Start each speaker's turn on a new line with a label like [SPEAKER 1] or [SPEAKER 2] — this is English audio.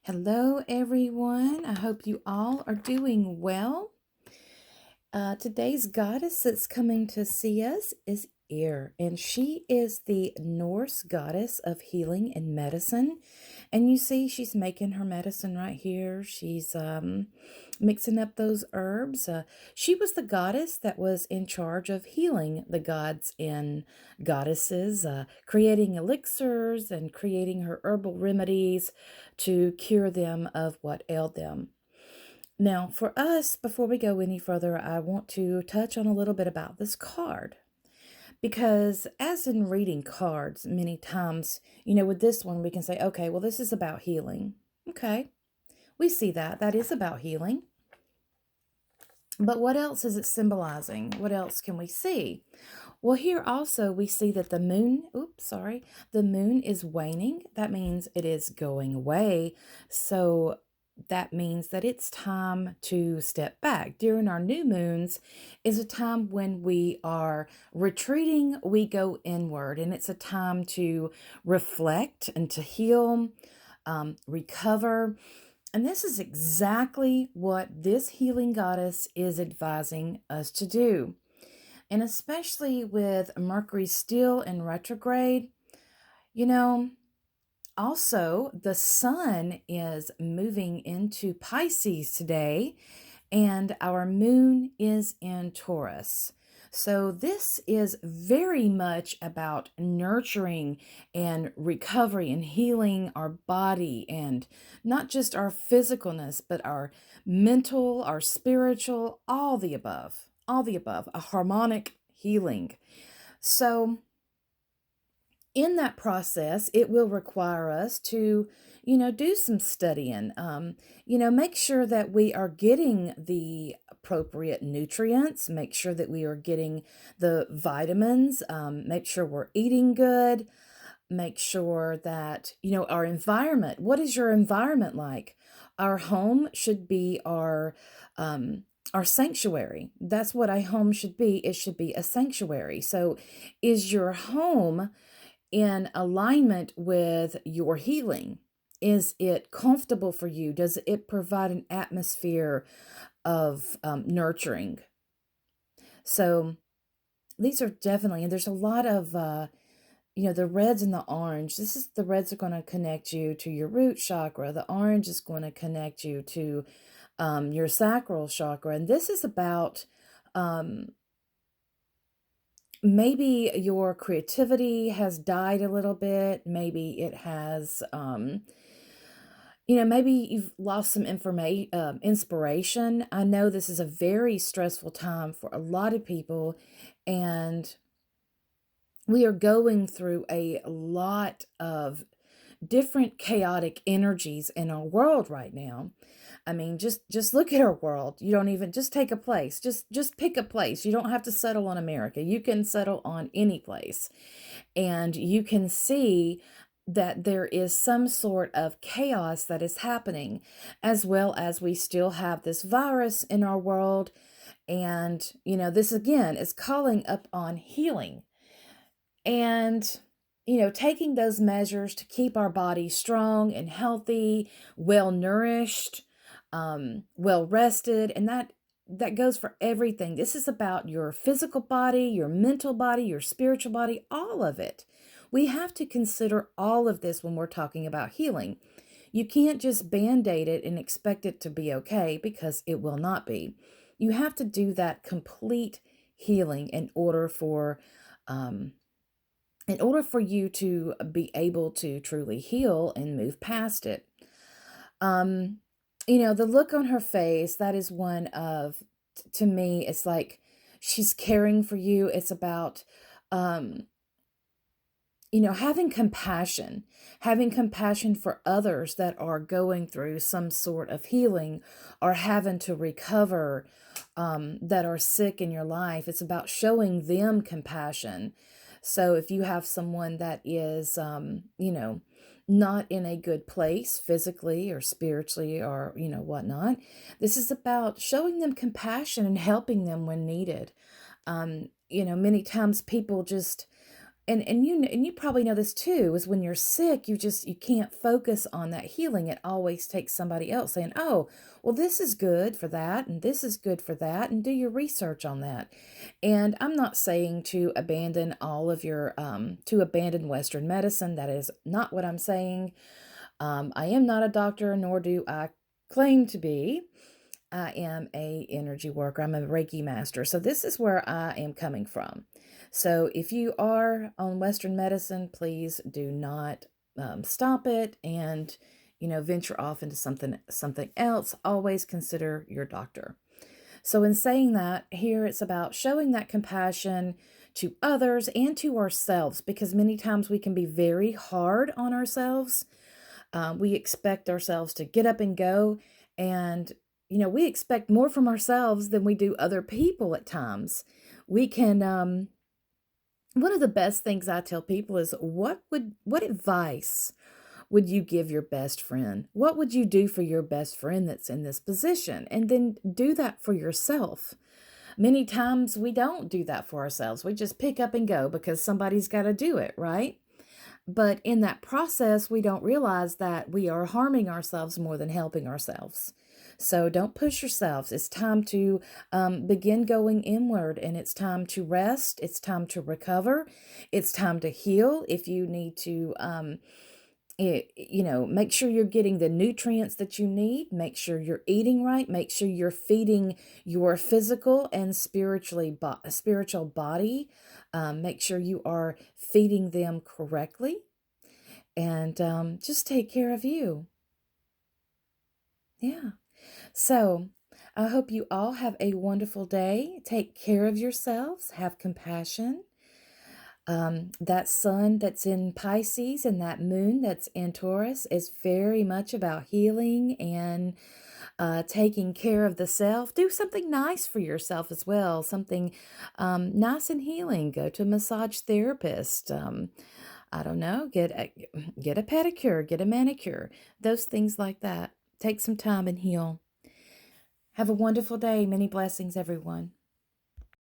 [SPEAKER 1] Hello, everyone. I hope you all are doing well. Today's goddess that's coming to see us is Eir, and she is the Norse goddess of healing and medicine. And you see, she's making her medicine right here. She's mixing up those herbs. She was the goddess that was in charge of healing the gods and goddesses, creating elixirs and creating her herbal remedies to cure them of what ailed them. Now, for us, before we go any further, I want to touch on a little bit about this card. Because, as in reading cards, many times, with this one, we can say, okay, well, this is about healing. Okay, we see that. That is about healing. But what else is it symbolizing? What else can we see? Well, here also we see that the moon is waning. That means it is going away. So that means that it's time to step back. During our new moons is a time when we are retreating, we go inward, and it's a time to reflect and to heal, recover. And this is exactly what this healing goddess is advising us to do. And especially with Mercury still in retrograde, you know, also the sun is moving into Pisces today, and our moon is in Taurus. So, this is very much about nurturing and recovery and healing our body, and not just our physicalness, but our mental, our spiritual, all the above, a harmonic healing. So, in that process, it will require us to, do some studying. Make sure that we are getting the appropriate nutrients, make sure that we are getting the vitamins, make sure we're eating good, make sure that, our environment, what is your environment like? Our home should be our sanctuary. That's what a home should be. It should be a sanctuary. So, is your home in alignment with your healing? Is it comfortable for you? Does it provide an atmosphere of nurturing? So these are definitely, and there's a lot of, the reds and the orange. The reds are going to connect you to your root chakra. The orange is going to connect you to your sacral chakra. And this is about maybe your creativity has died a little bit. Maybe it has, maybe you've lost some inspiration. I know this is a very stressful time for a lot of people, and we are going through a lot of different chaotic energies in our world right now. I mean, just look at our world. You don't even just take a place. Just pick a place. You don't have to settle on America. You can settle on any place. And you can see that there is some sort of chaos that is happening, as well as we still have this virus in our world. And, this again is calling up on healing. And, taking those measures to keep our body strong and healthy, well nourished, well rested, and that goes for everything. This is about your physical body, your mental body, your spiritual body, all of it. We have to consider all of this when we're talking about healing. You can't just band-aid it and expect it to be okay, because it will not be. You have to do that complete healing in order for you to be able to truly heal and move past it. The look on her face, that is one of, to me, it's like she's caring for you. It's about, having compassion for others that are going through some sort of healing or having to recover, that are sick in your life. It's about showing them compassion. So if you have someone that is, not in a good place physically or spiritually or, whatnot, this is about showing them compassion and helping them when needed. Many times people just And you probably know this too, is when you're sick, you can't focus on that healing. It always takes somebody else saying, oh, well, this is good for that, and this is good for that, and do your research on that. And I'm not saying to abandon all of your to abandon Western medicine. That is not what I'm saying. I am not a doctor, nor do I claim to be. I am a energy worker. I'm a Reiki master. So this is where I am coming from. So if you are on Western medicine, please do not stop it and venture off into something else. Always consider your doctor. So in saying that, here it's about showing that compassion to others and to ourselves, because many times we can be very hard on ourselves. We expect ourselves to get up and go, and we expect more from ourselves than we do other people at times. We can one of the best things I tell people is what advice would you give your best friend? What would you do for your best friend that's in this position? And then do that for yourself. Many times we don't do that for ourselves. We just pick up and go because somebody's got to do it, right? But in that process, we don't realize that we are harming ourselves more than helping ourselves. So don't push yourselves. It's time to begin going inward, and it's time to rest. It's time to recover. It's time to heal. If you need to, make sure you're getting the nutrients that you need. Make sure you're eating right. Make sure you're feeding your physical and spiritual body. Make sure you are feeding them correctly, and just take care of you. Yeah. So I hope you all have a wonderful day. Take care of yourselves. Have compassion. That sun that's in Pisces and that moon that's in Taurus is very much about healing and taking care of the self. Do something nice for yourself as well. Something nice and healing. Go to a massage therapist. I don't know. Get a pedicure. Get a manicure. Those things like that. Take some time and heal. Have a wonderful day. Many blessings, everyone.